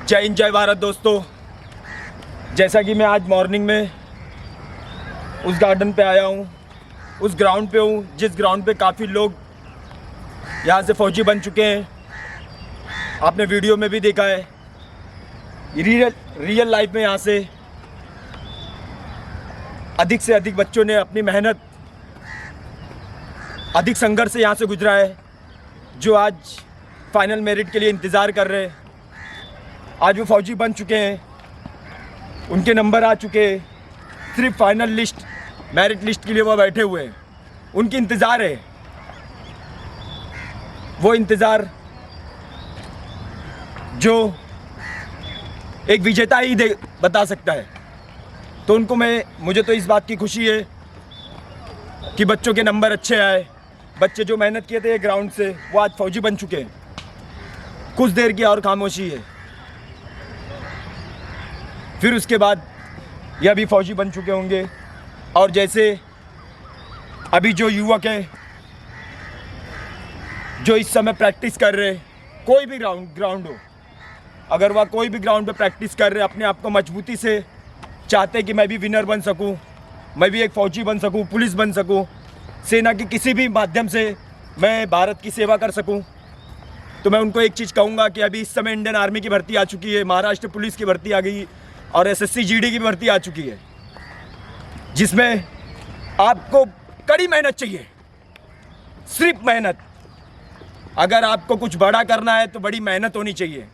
जय हिंद जय भारत दोस्तों। जैसा कि मैं आज मॉर्निंग में उस गार्डन पे आया हूँ, उस ग्राउंड पे हूँ जिस ग्राउंड पे काफ़ी लोग यहाँ से फौजी बन चुके हैं। आपने वीडियो में भी देखा है। रियल लाइफ में यहाँ से अधिक बच्चों ने अपनी मेहनत, अधिक संघर्ष से यहाँ से गुजरा है, जो आज फाइनल मेरिट के लिए इंतज़ार कर रहे हैं। आज वो फौजी बन चुके हैं, उनके नंबर आ चुके हैं, सिर्फ फाइनल लिस्ट, मेरिट लिस्ट के लिए वो बैठे हुए हैं। उनकी इंतज़ार है, वो इंतज़ार जो एक विजेता ही बता सकता है। तो उनको मुझे तो इस बात की खुशी है कि बच्चों के नंबर अच्छे आए। बच्चे जो मेहनत किए थे ग्राउंड से, वो आज फौजी बन चुके हैं। कुछ देर की और खामोशी है, फिर उसके बाद यह भी फौजी बन चुके होंगे। और जैसे अभी जो युवक हैं जो इस समय प्रैक्टिस कर रहे, कोई भी ग्राउंड हो, अगर वह कोई भी ग्राउंड पे प्रैक्टिस कर रहे, अपने आप को मजबूती से चाहते कि मैं भी विनर बन सकूं, मैं भी एक फ़ौजी बन सकूं, पुलिस बन सकूं, सेना के किसी भी माध्यम से मैं भारत की सेवा कर सकूं, तो मैं उनको एक चीज़ कहूँगा कि अभी इस समय इंडियन आर्मी की भर्ती आ चुकी है, महाराष्ट्र पुलिस की भर्ती आ गई और SSC GD की भर्ती आ चुकी है, जिसमें आपको कड़ी मेहनत चाहिए, सिर्फ मेहनत। अगर आपको कुछ बड़ा करना है तो बड़ी मेहनत होनी चाहिए।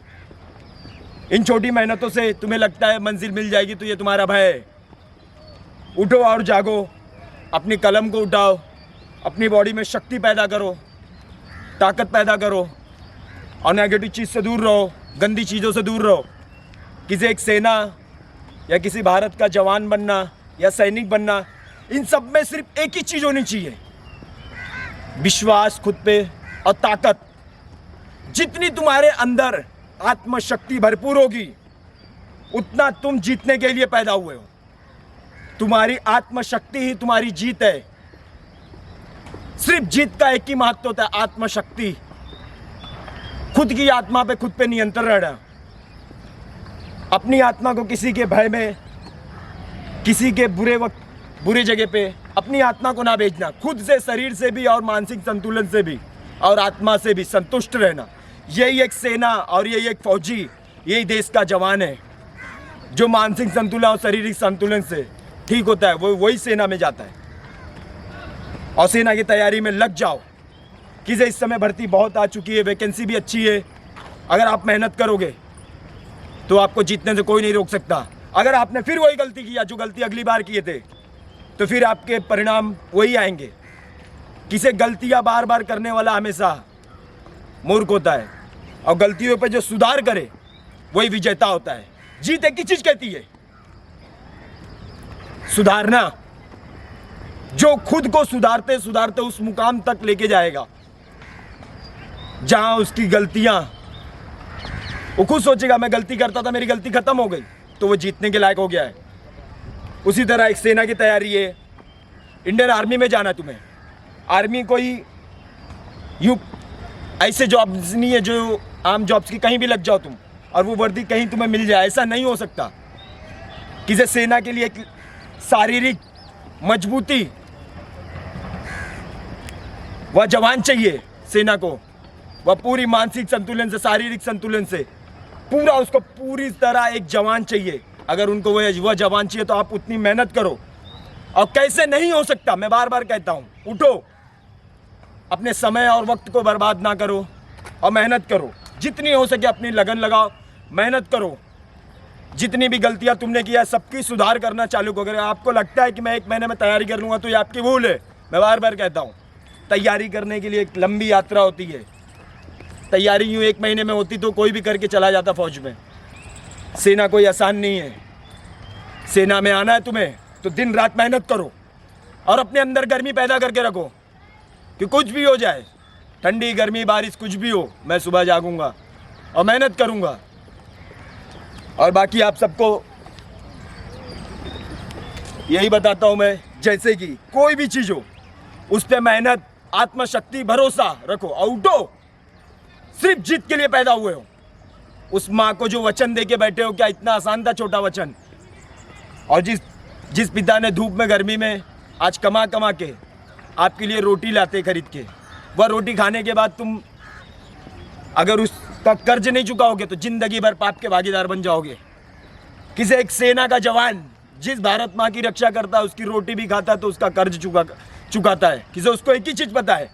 इन छोटी मेहनतों से तुम्हें लगता है मंजिल मिल जाएगी, तो ये तुम्हारा भय है। उठो और जागो, अपनी कलम को उठाओ, अपनी बॉडी में शक्ति पैदा करो, ताकत पैदा करो और नेगेटिव चीज़ से दूर रहो, गंदी चीज़ों से दूर रहो। किसी एक सेना या किसी भारत का जवान बनना या सैनिक बनना, इन सब में सिर्फ एक ही चीज़ होनी चाहिए, विश्वास खुद पे और ताकत। जितनी तुम्हारे अंदर आत्मशक्ति भरपूर होगी, उतना तुम जीतने के लिए पैदा हुए हो। तुम्हारी आत्मशक्ति ही तुम्हारी जीत है। सिर्फ जीत का एक ही महत्व होता है, आत्मशक्ति। खुद की आत्मा पे खुद पे नियंत्रण रहना। अपनी आत्मा को किसी के भय में, किसी के बुरे जगह पे अपनी आत्मा को ना बेचना। खुद से, शरीर से भी और मानसिक संतुलन से भी और आत्मा से भी संतुष्ट रहना। यही एक सेना और यही एक फौजी, यही देश का जवान है। जो मानसिक संतुलन और शारीरिक संतुलन से ठीक होता है, वो वही सेना में जाता है। और सेना की तैयारी में लग जाओ। किसी इस समय भर्ती बहुत आ चुकी है, वैकेंसी भी अच्छी है। अगर आप मेहनत करोगे तो आपको जीतने से कोई नहीं रोक सकता। अगर आपने फिर वही गलती किया जो गलती अगली बार किए थे, तो फिर आपके परिणाम वही आएंगे। किसी गलतियां बार बार करने वाला हमेशा मूर्ख होता है, और गलतियों पर जो सुधार करे वही विजेता होता है। जीत एक ही चीज कहती है, सुधारना। जो खुद को सुधारते सुधारते उस मुकाम तक लेके जाएगा जहां उसकी गलतियां, वो खुद सोचेगा मैं गलती करता था, मेरी गलती खत्म हो गई, तो वो जीतने के लायक हो गया है। उसी तरह एक सेना की तैयारी है। इंडियन आर्मी में जाना, तुम्हें आर्मी कोई यूं ऐसे जॉब्स नहीं है जो आम जॉब्स की कहीं भी लग जाओ तुम और वो वर्दी कहीं तुम्हें मिल जाए, ऐसा नहीं हो सकता। किसी सेना के लिए एक शारीरिक मजबूती, वह जवान चाहिए सेना को। वह पूरी मानसिक संतुलन से, शारीरिक संतुलन से पूरा, उसको पूरी तरह एक जवान चाहिए। अगर उनको वह जवान चाहिए तो आप उतनी मेहनत करो। और कैसे नहीं हो सकता, मैं बार बार कहता हूँ, उठो, अपने समय और वक्त को बर्बाद ना करो और मेहनत करो। जितनी हो सके अपनी लगन लगाओ, मेहनत करो। जितनी भी गलतियां तुमने किया, सबकी सुधार करना चालू करो। अगर आपको लगता है कि मैं 1 महीने में तैयारी कर लूँगा, तो ये आपकी भूल है। मैं बार बार कहता हूँ, तैयारी करने के लिए एक लंबी यात्रा होती है। तैयारी यूँ 1 महीने में होती तो कोई भी करके चला जाता फौज में। सेना कोई आसान नहीं है। सेना में आना है तुम्हें तो दिन रात मेहनत करो और अपने अंदर गर्मी पैदा करके रखो कि कुछ भी हो जाए, ठंडी गर्मी बारिश कुछ भी हो, मैं सुबह जागूंगा और मेहनत करूंगा। और बाकी आप सबको यही बताता हूं मैं, जैसे कि कोई भी चीज़ हो उस पर मेहनत, आत्मशक्ति, भरोसा रखो और उठो। सिर्फ जीत के लिए पैदा हुए हो, उस माँ को जो वचन दे के बैठे हो, क्या इतना आसान था छोटा वचन? और जिस पिता ने धूप में गर्मी में आज कमा कमा के आपके लिए रोटी लाते खरीद के, वह रोटी खाने के बाद तुम अगर उसका कर्ज नहीं चुकाओगे तो जिंदगी भर पाप के भागीदार बन जाओगे। किसी एक सेना का जवान जिस भारत माँ की रक्षा करता है, उसकी रोटी भी खाता है तो उसका कर्ज चुकाता है। किसी उसको एक ही चीज़ पता है,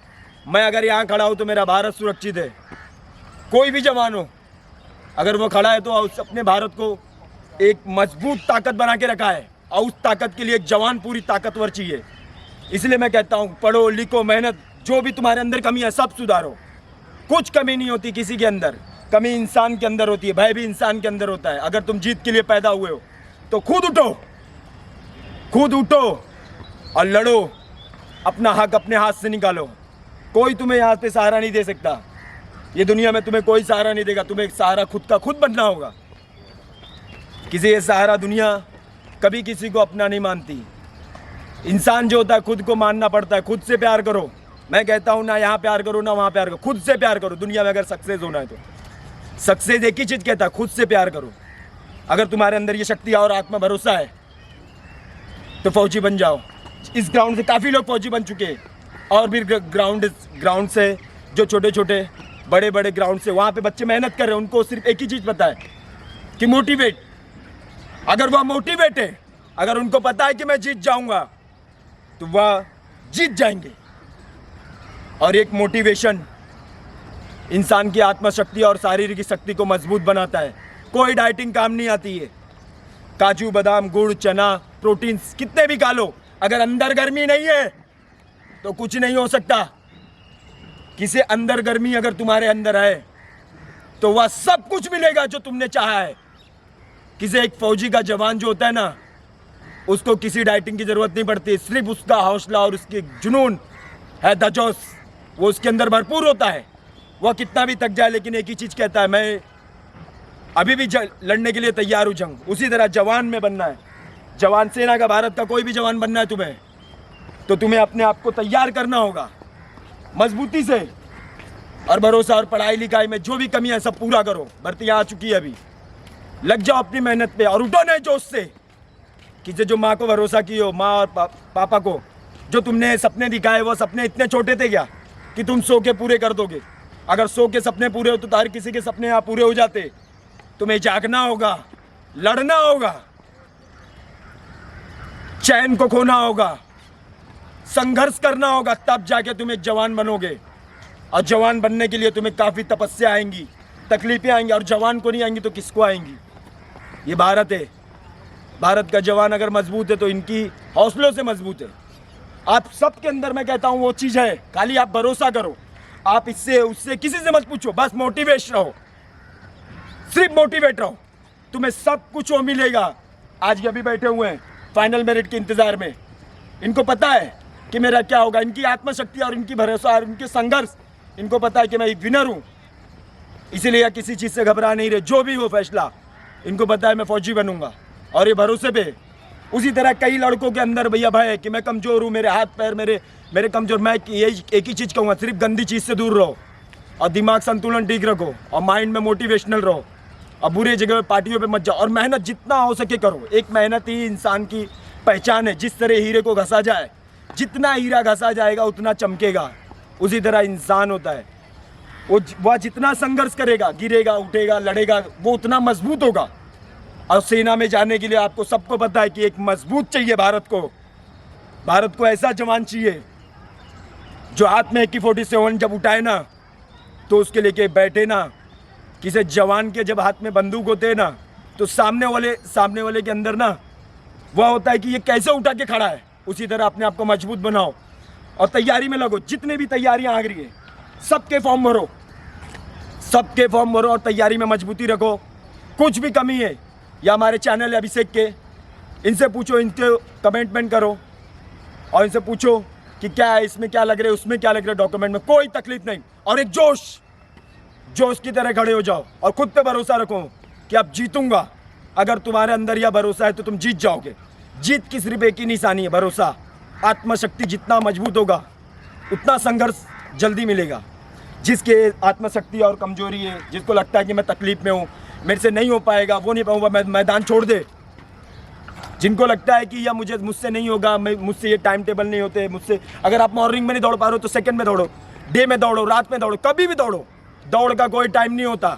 मैं अगर यहाँ खड़ा हूँ तो मेरा भारत सुरक्षित है। कोई भी जवान हो, अगर वो खड़ा है तो उस अपने भारत को एक मजबूत ताकत बना के रखा है, और उस ताकत के लिए एक जवान पूरी ताकतवर चाहिए। इसलिए मैं कहता हूँ, पढ़ो लिखो, मेहनत, जो भी तुम्हारे अंदर कमी है सब सुधारो। कुछ कमी नहीं होती किसी के अंदर, कमी इंसान के अंदर होती है, भय भी इंसान के अंदर होता है। अगर तुम जीत के लिए पैदा हुए हो तो खुद उठो और लड़ो, अपना हक अपने हाथ से निकालो। कोई तुम्हें यहाँ पे सहारा नहीं दे सकता, ये दुनिया में तुम्हें कोई सहारा नहीं देगा। तुम्हें सहारा खुद का खुद बनना होगा। किसी ये सहारा दुनिया कभी किसी को अपना नहीं मानती। इंसान जो होता है खुद को मानना पड़ता है। खुद से प्यार करो। मैं कहता हूँ ना यहाँ प्यार करो ना वहाँ प्यार करो, खुद से प्यार करो। दुनिया में अगर सक्सेस होना है तो सक्सेस एक ही चीज़ कहता है, खुद से प्यार करो। अगर तुम्हारे अंदर ये शक्ति और आत्मा भरोसा है तो फौजी बन जाओ। इस ग्राउंड से काफ़ी लोग फौजी बन चुके हैं, और भी ग्राउंड से जो छोटे छोटे बड़े बड़े ग्राउंड से वहाँ पे बच्चे मेहनत कर रहे हैं। उनको सिर्फ एक ही चीज़ पता है कि मोटिवेट। अगर वह मोटिवेट है, अगर उनको पता है कि मैं जीत जाऊँगा तो वह जीत जाएंगे। और एक मोटिवेशन इंसान की आत्मशक्ति और शारीरिक शक्ति को मजबूत बनाता है। कोई डाइटिंग काम नहीं आती है। काजू बादाम गुड़ चना प्रोटीन्स कितने भी खा लो, अगर अंदर गर्मी नहीं है तो कुछ नहीं हो सकता। किसी अंदर गर्मी अगर तुम्हारे अंदर है तो वह सब कुछ मिलेगा जो तुमने चाहा है। किसी एक फौजी का जवान जो होता है ना, उसको किसी डाइटिंग की जरूरत नहीं पड़ती। सिर्फ उसका हौसला और उसकी जुनून है, दजोश, वो उसके अंदर भरपूर होता है। वह कितना भी थक जाए लेकिन एक ही चीज़ कहता है, मैं अभी भी लड़ने के लिए तैयार हूँ जंग। उसी तरह जवान में बनना है। जवान सेना का, भारत का कोई भी जवान बनना है तुम्हें, तो तुम्हें अपने आप को तैयार करना होगा मजबूती से। और भरोसा और पढ़ाई लिखाई में जो भी कमी है सब पूरा करो। भर्ती आ चुकी है, अभी लग जाओ अपनी मेहनत पे और उठो नए जोश से। कि जो माँ को भरोसा की हो, माँ और पापा को जो तुमने सपने दिखाए, वो सपने इतने छोटे थे क्या कि तुम सो के पूरे कर दोगे? अगर सो के सपने पूरे हो तो हर किसी के सपने यहाँ पूरे हो जाते। तुम्हें जागना होगा, लड़ना होगा, चैन को खोना होगा, संघर्ष करना होगा, तब जाके तुम एक जवान बनोगे। और जवान बनने के लिए तुम्हें काफ़ी तपस्या आएंगी, तकलीफें आएंगी, और जवान को नहीं आएंगी तो किसको आएंगी? ये भारत है। भारत का जवान अगर मजबूत है तो इनकी हौसलों से मजबूत है। आप सबके अंदर मैं कहता हूँ वो चीज़ है, खाली आप भरोसा करो। आप इससे उससे किसी से मत पूछो, बस मोटिवेट रहो, सिर्फ मोटिवेट रहो, तुम्हें सब कुछ वो मिलेगा। आज ये अभी बैठे हुए हैं फाइनल मेरिट के इंतज़ार में, इनको पता है कि मेरा क्या होगा। इनकी आत्मशक्ति और इनकी भरोसा और इनके संघर्ष, इनको पता है कि मैं एक विनर हूँ, इसीलिए किसी चीज़ से घबरा नहीं रहे। जो भी हो फैसला, इनको पता है मैं फौजी बनूंगा, और ये भरोसे पे। उसी तरह कई लड़कों के अंदर भैया भय है कि मैं कमज़ोर हूँ, मेरे हाथ पैर मेरे कमज़ोर। मैं एक ही चीज़ कहूँगा, सिर्फ गंदी चीज़ से दूर रहो और दिमाग संतुलन ठीक रखो और माइंड में मोटिवेशनल रहो, और बुरे जगह पार्टियों पे मत जाओ, और मेहनत जितना हो सके करो। एक मेहनत ही इंसान की पहचान है। जिस तरह हीरे को घसा जाए, जितना हीरा घसा जाएगा उतना चमकेगा, उसी तरह इंसान होता है। वह जितना संघर्ष करेगा, गिरेगा, उठेगा, लड़ेगा, वो उतना मजबूत होगा। और सेना में जाने के लिए आपको सबको पता है कि एक मजबूत चाहिए भारत को ऐसा जवान चाहिए जो हाथ में AK-47 जब उठाए ना तो उसके लेके बैठे ना। किसी जवान के जब हाथ में बंदूक होते हैं ना तो सामने वाले के अंदर ना वह होता है कि ये कैसे उठा के खड़ा है। उसी तरह अपने आप को मजबूत बनाओ और तैयारी में लगो। जितने भी तैयारियां आ रही है सबके फॉर्म भरो और तैयारी में मजबूती रखो। कुछ भी कमी है या हमारे चैनल अभिषेक के, इनसे पूछो, इनके कमेंटमेंट करो और इनसे पूछो कि क्या है, इसमें क्या लग रहा है, उसमें क्या लग रहा है, डॉक्यूमेंट में कोई तकलीफ नहीं। और एक जोश की तरह खड़े हो जाओ और खुद पे भरोसा रखो कि अब जीतूंगा। अगर तुम्हारे अंदर यह भरोसा है तो तुम जीत जाओगे। जीत की सिर्फ एक ही निशानी है, भरोसा। आत्मशक्ति जितना मजबूत होगा उतना संघर्ष जल्दी मिलेगा। जिसके आत्मशक्ति और कमजोरी है, जिसको लगता है कि मैं तकलीफ में हूँ, मेरे से नहीं हो पाएगा, वो नहीं पाऊंगा, मैदान छोड़ दे। जिनको लगता है कि या मुझसे नहीं होगा, मुझसे ये टाइम टेबल नहीं होते मुझसे, अगर आप मॉर्निंग में नहीं दौड़ पा रहे हो तो सेकंड में दौड़ो, डे में दौड़ो, रात में दौड़ो, कभी भी दौड़ो। दौड़ का कोई टाइम नहीं होता।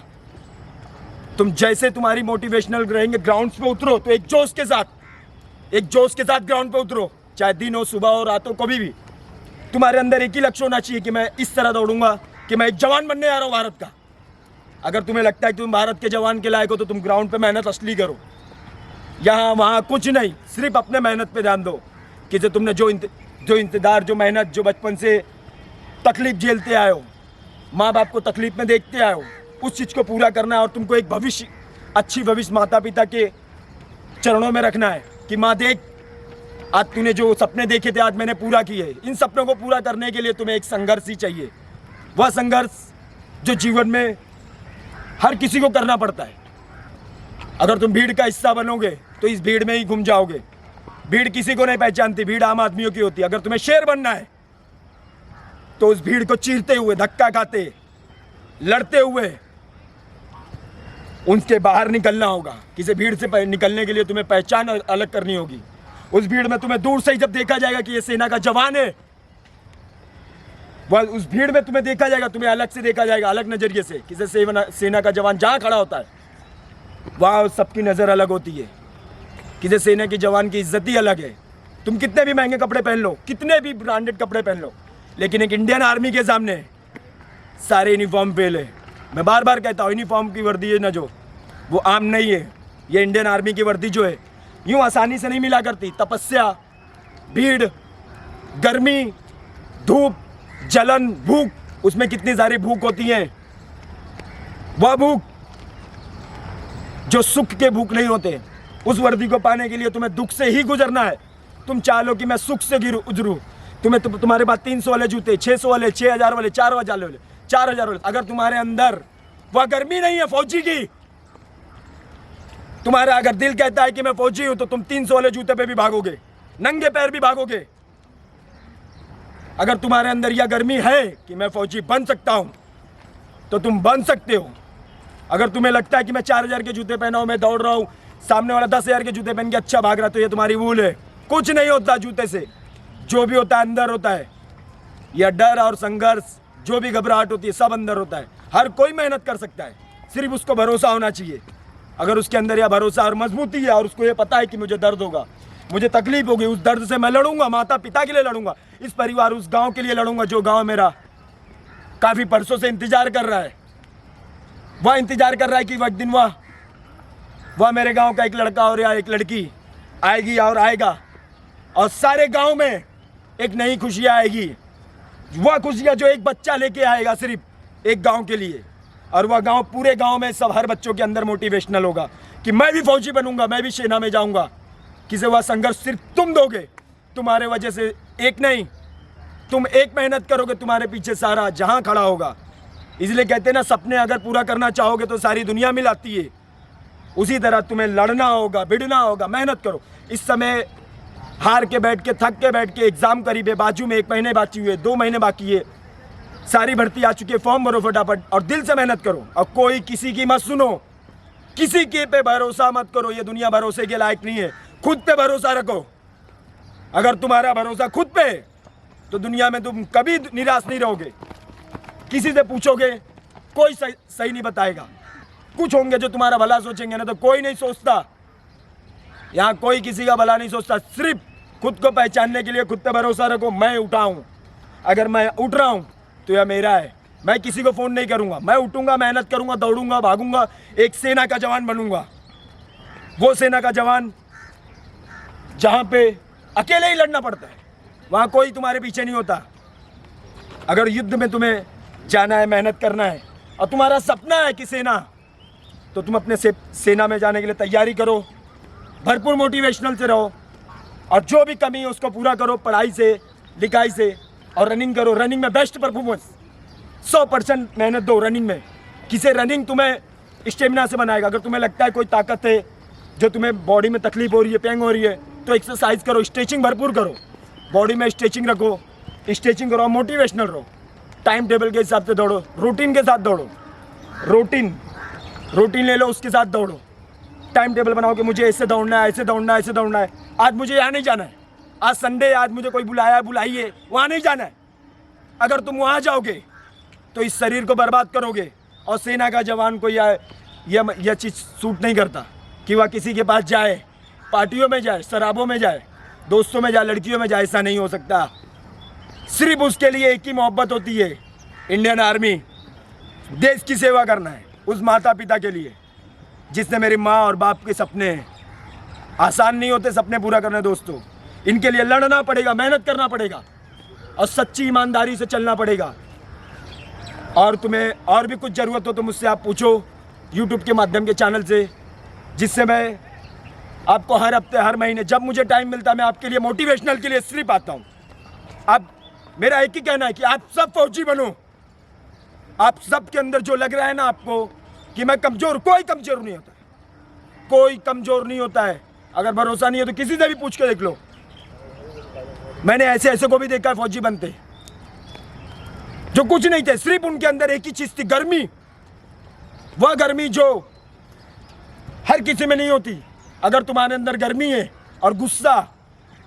तुम जैसे तुम्हारी मोटिवेशनल रहेंगे, ग्राउंड पे उतरो तो एक जोश के साथ ग्राउंड पे उतरो, चाहे दिन हो, सुबह हो, रात हो, कभी भी। तुम्हारे अंदर एक ही लक्ष्य होना चाहिए कि मैं इस तरह दौड़ूंगा कि मैं एक जवान बनने आ रहा हूँ भारत का। अगर तुम्हें लगता है कि तुम भारत के जवान के लायक हो तो तुम ग्राउंड पे मेहनत असली करो। यहाँ वहाँ कुछ नहीं, सिर्फ अपने मेहनत पे ध्यान दो कि जो तुमने जो इंतजार, जो मेहनत, जो बचपन से तकलीफ झेलते आए हो, माँ बाप को तकलीफ में देखते आए हो, उस चीज़ को पूरा करना है। और तुमको एक भविष्य, अच्छी भविष्य माता पिता के चरणों में रखना है कि माँ देख, आज तूने जो सपने देखे थे आज मैंने पूरा किए। इन सपनों को पूरा करने के लिए तुम्हें एक संघर्ष ही चाहिए, वह संघर्ष जो जीवन में हर किसी को करना पड़ता है। अगर तुम भीड़ का हिस्सा बनोगे तो इस भीड़ में ही घूम जाओगे। भीड़ किसी को नहीं पहचानती, भीड़ आम आदमियों की होती है। अगर तुम्हें शेर बनना है तो उस भीड़ को चीरते हुए, धक्का खाते, लड़ते हुए उनके बाहर निकलना होगा। किसी भीड़ से निकलने के लिए तुम्हें पहचान अलग करनी होगी। उस भीड़ में तुम्हें दूर से ही जब देखा जाएगा कि ये सेना का जवान है, वह उस भीड़ में तुम्हें देखा जाएगा, तुम्हें अलग से देखा जाएगा, अलग नजरिए से। किसी सेना का जवान जहाँ खड़ा होता है वहाँ सबकी नज़र अलग होती है। किसी सेना के जवान की इज्जत ही अलग है। तुम कितने भी महंगे कपड़े पहन लो, कितने भी ब्रांडेड कपड़े पहन लो, लेकिन एक इंडियन आर्मी के सामने सारे यूनिफॉर्म फेल है। मैं बार बार कहता हूँ, यूनिफॉर्म की वर्दी है ना जो, वो आम नहीं है। ये इंडियन आर्मी की वर्दी जो है यूँ आसानी से नहीं मिला करती। तपस्या, भीड़, गर्मी, धूप, जलन, भूख, उसमें कितनी सारी भूख होती है। वह भूख जो सुख के भूख नहीं होते, उस वर्दी को पाने के लिए तुम्हें दुख से ही गुजरना है। तुम चाह लो कि मैं सुख से गुजरूं, तुम्हारे पास 300 वाले जूते, 600 वाले, 6000 वाले, 4000 वाले, 4000 वाले, अगर तुम्हारे अंदर वह गर्मी नहीं है फौजी की, तुम्हारा अगर दिल कहता है कि मैं फौजी हूं, तो तुम 300 वाले जूते पे भी भागोगे, नंगे पैर भी भागोगे। अगर तुम्हारे अंदर यह गर्मी है कि मैं फौजी बन सकता हूं, तो तुम बन सकते हो। अगर तुम्हें लगता है कि मैं 4000 के जूते पहना हूं, मैं दौड़ रहा हूं, सामने वाला 10,000 के जूते पहन के अच्छा भाग रहा, तो ये तुम्हारी भूल है। कुछ नहीं होता जूते से, जो भी होता है अंदर होता है। यह डर और संघर्ष, जो भी घबराहट होती है, सब अंदर होता है। हर कोई मेहनत कर सकता है, सिर्फ उसको भरोसा होना चाहिए। अगर उसके अंदर यह भरोसा और मजबूती है और उसको ये पता है कि मुझे दर्द होगा, मुझे तकलीफ होगी, उस दर्द से मैं लड़ूंगा, माता पिता के लिए लड़ूंगा, इस परिवार, उस गांव के लिए लड़ूंगा, जो गांव मेरा काफ़ी परसों से इंतजार कर रहा है। वह इंतजार कर रहा है कि वह दिन वह मेरे गांव का एक लड़का और या एक लड़की आएगी और आएगा, और सारे गांव में एक नई खुशियाँ आएगी। वह खुशियाँ जो एक बच्चा लेके आएगा सिर्फ एक गांव के लिए, और वह गांव पूरे गांव में सब हर बच्चों के अंदर मोटिवेशनल होगा कि मैं भी फौजी बनूंगा, मैं भी सेना में जाऊंगा। किसी वह संघर्ष सिर्फ तुम दोगे, तुम्हारे वजह से एक नहीं, तुम एक मेहनत करोगे, तुम्हारे पीछे सारा जहां खड़ा होगा। इसलिए कहते हैं ना, सपने अगर पूरा करना चाहोगे तो सारी दुनिया मिलाती है। उसी तरह तुम्हें लड़ना होगा, भिड़ना होगा, मेहनत करो। इस समय हार के बैठ के, थक के बैठ के, एग्जाम करीब है, बाजू में 1 महीने बाकी हुए, 2 महीने बाकी है, सारी भर्ती आ चुकी है, फॉर्म भरो फटाफट और दिल से मेहनत करो। और कोई किसी की मत सुनो, किसी के पे भरोसा मत करो, ये दुनिया भरोसे के लायक नहीं है। खुद पे भरोसा रखो। अगर तुम्हारा भरोसा खुद पे, तो दुनिया में तुम कभी निराश नहीं रहोगे। किसी से पूछोगे, कोई सही नहीं बताएगा। कुछ होंगे जो तुम्हारा भला सोचेंगे ना, तो कोई नहीं सोचता। यहाँ कोई किसी का भला नहीं सोचता। सिर्फ खुद को पहचानने के लिए खुद पे भरोसा रखो। मैं उठा हूँ, अगर मैं उठ रहा हूँ तो यह मेरा है। मैं किसी को फ़ोन नहीं करूँगा, मैं उठूँगा, मेहनत करूँगा, दौड़ूंगा, भागूंगा, एक सेना का जवान बनूंगा। वो सेना का जवान जहाँ पे अकेले ही लड़ना पड़ता है, वहाँ कोई तुम्हारे पीछे नहीं होता। अगर युद्ध में तुम्हें जाना है, मेहनत करना है, और तुम्हारा सपना है कि सेना, तो तुम अपने सेना में जाने के लिए तैयारी करो, भरपूर मोटिवेशनल से रहो, और जो भी कमी है उसको पूरा करो, पढ़ाई से, लिखाई से, और रनिंग करो। रनिंग में बेस्ट परफॉर्मेंस, 100% मेहनत दो रनिंग में। किसी रनिंग तुम्हें स्टेमिना से बनाएगा। अगर तुम्हें लगता है कोई ताकत है जो तुम्हें बॉडी में तकलीफ हो रही है, पेंग हो रही है, तो एक्सरसाइज करो, स्ट्रेचिंग भरपूर करो, बॉडी में स्ट्रेचिंग रखो, स्ट्रेचिंग करो, मोटिवेशनल रहो, टाइम टेबल के हिसाब से दौड़ो, रूटीन के साथ दौड़ो। रूटीन रूटीन ले लो, उसके साथ दौड़ो। टाइम टेबल बनाओ कि मुझे ऐसे दौड़ना है, ऐसे दौड़ना है, ऐसे दौड़ना है। आज मुझे यहाँ नहीं जाना है, आज संडे है, आज मुझे कोई बुलाया है, बुलाइए, वहाँ नहीं जाना है। अगर तुम वहाँ जाओगे तो इस शरीर को बर्बाद करोगे। और सेना का जवान को यह चीज़ सूट नहीं करता कि वह किसी के पास जाए, पार्टियों में जाए, शराबों में जाए, दोस्तों में जाए, लड़कियों में जाए। ऐसा नहीं हो सकता। सिर्फ उसके लिए एक ही मोहब्बत होती है, इंडियन आर्मी, देश की सेवा करना है। उस माता पिता के लिए जिसने मेरी माँ और बाप के सपने हैं। आसान नहीं होते सपने पूरा करने दोस्तों, इनके लिए लड़ना पड़ेगा, मेहनत करना पड़ेगा और सच्ची ईमानदारी से चलना पड़ेगा। और तुम्हें और भी कुछ ज़रूरत हो तो मुझसे आप पूछो यूट्यूब के माध्यम के चैनल से, जिससे मैं आपको हर हफ्ते, हर महीने जब मुझे टाइम मिलता है मैं आपके लिए मोटिवेशनल के लिए सिर्फ आता हूँ। अब मेरा एक ही कहना है कि आप सब फौजी बनो। आप सब के अंदर जो लग रहा है ना आपको कि मैं कमज़ोर, कोई कमज़ोर नहीं होता है, कोई कमज़ोर नहीं होता है। अगर भरोसा नहीं है तो किसी से भी पूछ के देख लो। मैंने ऐसे ऐसे को भी देखा है फौजी बनते जो कुछ नहीं थे, सिर्फ उनके अंदर एक ही चीज़ थी, गर्मी। वह गर्मी जो हर किसी में नहीं होती। अगर तुम्हारे अंदर गर्मी है और गुस्सा,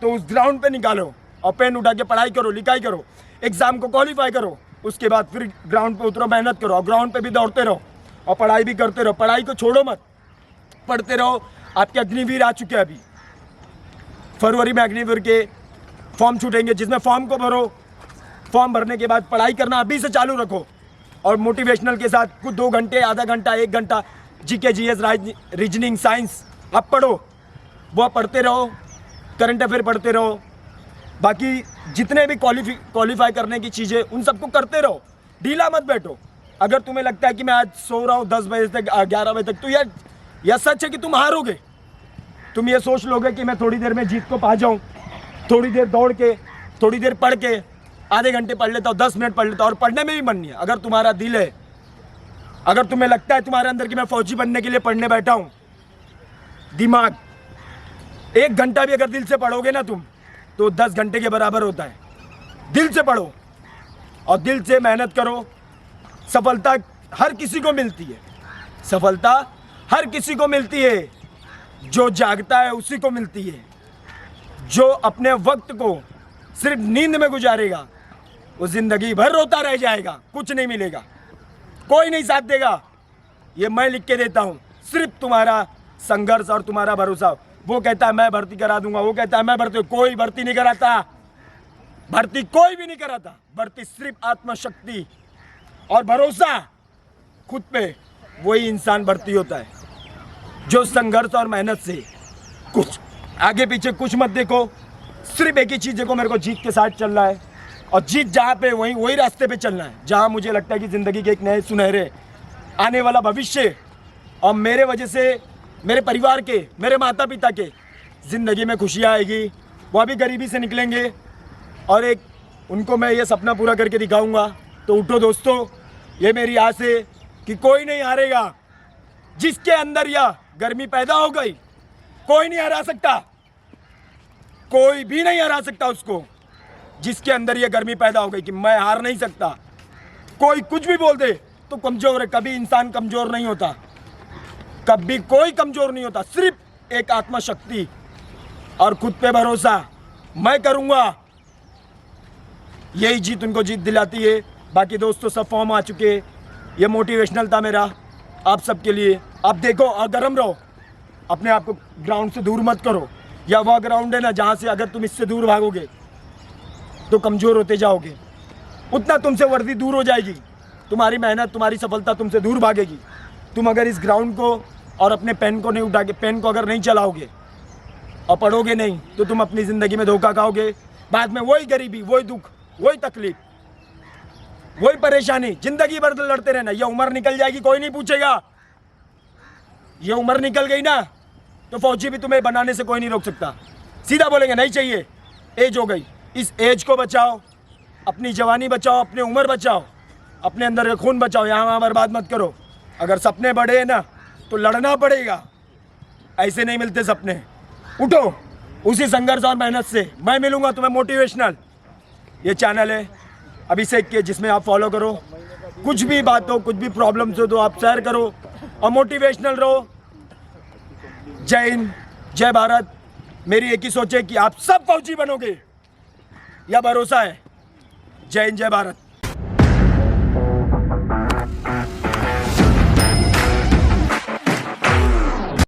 तो उस ग्राउंड पे निकालो और पेन उठा के पढ़ाई करो, लिखाई करो, एग्ज़ाम को क्वालिफाई करो। उसके बाद फिर ग्राउंड पे उतरो, मेहनत करो और ग्राउंड पे भी दौड़ते रहो और पढ़ाई भी करते रहो। पढ़ाई को छोड़ो मत, पढ़ते रहो। आपके अग्निवीर आ चुके हैं अभी, फरवरी में अग्निवीर के फॉर्म छूटेंगे, जिसमें फॉर्म को भरो। फॉर्म भरने के बाद पढ़ाई करना अभी से चालू रखो और मोटिवेशनल के साथ कुछ 2 घंटे, आधा घंटा, 1 घंटा जीके, जीएस, रीजनिंग, साइंस आप पढ़ो। वो पढ़ते रहो, करंट अफेयर पढ़ते रहो। बाकी जितने भी क्वालिफाई करने की चीज़ें उन सबको करते रहो, ढीला मत बैठो। अगर तुम्हें लगता है कि मैं आज सो रहा हूँ 10 बजे तक, 11 बजे तक, तो यह सच है कि तुम हारोगे। तुम ये सोच लोगे कि मैं थोड़ी देर में जीत को पा जाऊँ, थोड़ी देर दौड़ के, थोड़ी देर पढ़ के, आधे घंटे पढ़ लेता हूँ, 10 मिनट पढ़ लेता हूँ, और पढ़ने में भी मन नहीं है। अगर तुम्हारा दिल है, अगर तुम्हें लगता है तुम्हारे अंदर कि मैं फौजी बनने के लिए पढ़ने बैठा हूँ, दिमाग 1 घंटा भी अगर दिल से पढ़ोगे ना तुम, तो 10 घंटे के बराबर होता है। दिल से पढ़ो और दिल से मेहनत करो। सफलता हर किसी को मिलती है, सफलता हर किसी को मिलती है। जो जागता है उसी को मिलती है। जो अपने वक्त को सिर्फ नींद में गुजारेगा वो जिंदगी भर रोता रह जाएगा, कुछ नहीं मिलेगा, कोई नहीं साथ देगा। ये मैं लिख के देता हूँ। सिर्फ तुम्हारा संघर्ष और तुम्हारा भरोसा। वो कहता है मैं भर्ती करा दूंगा, वो कहता है मैं भर्ती, कोई भर्ती नहीं कराता, भर्ती कोई भी नहीं कराता। भर्ती सिर्फ आत्मशक्ति और भरोसा खुद पे, वही इंसान भर्ती होता है जो संघर्ष और मेहनत से। कुछ आगे पीछे कुछ मत देखो, सिर्फ एक ही चीज़ देखो, मेरे को जीत के साथ चलना है और जीत जहाँ पे वही रास्ते पे चलना है जहाँ मुझे लगता है कि ज़िंदगी के एक नए सुनहरे आने वाला भविष्य और मेरे वजह से मेरे परिवार के, मेरे माता पिता के ज़िंदगी में खुशियाँ आएगी। वह भी गरीबी से निकलेंगे और एक उनको मैं ये सपना पूरा करके दिखाऊंगा। तो उठो दोस्तों, ये मेरी आस है कि कोई नहीं हारेगा। जिसके अंदर यह गर्मी पैदा हो गई, कोई नहीं हरा सकता, कोई भी नहीं हरा सकता उसको। जिसके अंदर यह गर्मी पैदा हो गई कि मैं हार नहीं सकता, कोई कुछ भी बोल दे तो कमज़ोर है। कभी इंसान कमज़ोर नहीं होता, कभी कोई कमज़ोर नहीं होता। सिर्फ एक आत्मशक्ति और खुद पे भरोसा, मैं करूँगा, यही जीत उनको जीत दिलाती है। बाकी दोस्तों सब फॉर्म आ चुके, ये मोटिवेशनल था मेरा आप सबके लिए। आप देखो और गर्म रहो, अपने आप को ग्राउंड से दूर मत करो। या वह ग्राउंड है ना जहाँ से अगर तुम इससे दूर भागोगे तो कमज़ोर होते जाओगे, उतना तुमसे वर्दी दूर हो जाएगी। तुम्हारी मेहनत, तुम्हारी सफलता तुमसे दूर भागेगी। तुम अगर इस ग्राउंड को और अपने पेन को नहीं उठा के, पेन को अगर नहीं चलाओगे और पढ़ोगे नहीं, तो तुम अपनी ज़िंदगी में धोखा खाओगे। बाद में वही गरीबी, वही दुख, वही तकलीफ, वही परेशानी, ज़िंदगी भर लड़ते रहना। ये उम्र निकल जाएगी, कोई नहीं पूछेगा। ये उम्र निकल गई ना तो फौजी भी तुम्हें बनाने से कोई नहीं रोक सकता। सीधा बोलेंगे नहीं चाहिए, एज हो गई। इस एज को बचाओ, अपनी जवानी बचाओ, अपनी उम्र बचाओ, अपने अंदर का खून बचाओ। यहाँ वहाँ बर्बाद मत करो। अगर सपने बड़े हैं ना तो लड़ना पड़ेगा, ऐसे नहीं मिलते सपने। उठो, उसी संघर्ष और मेहनत से मैं मिलूंगा तुम्हें मोटिवेशनल। ये चैनल है अभिषेक के, जिसमें आप फॉलो करो। कुछ भी बात हो, कुछ भी प्रॉब्लम्स हो तो आप शेयर करो और मोटिवेशनल रहो। जय हिंद, जय भारत। मेरी एक ही सोच है कि आप सब फौजी बनोगे, यह भरोसा है। जय हिंद, जय भारत।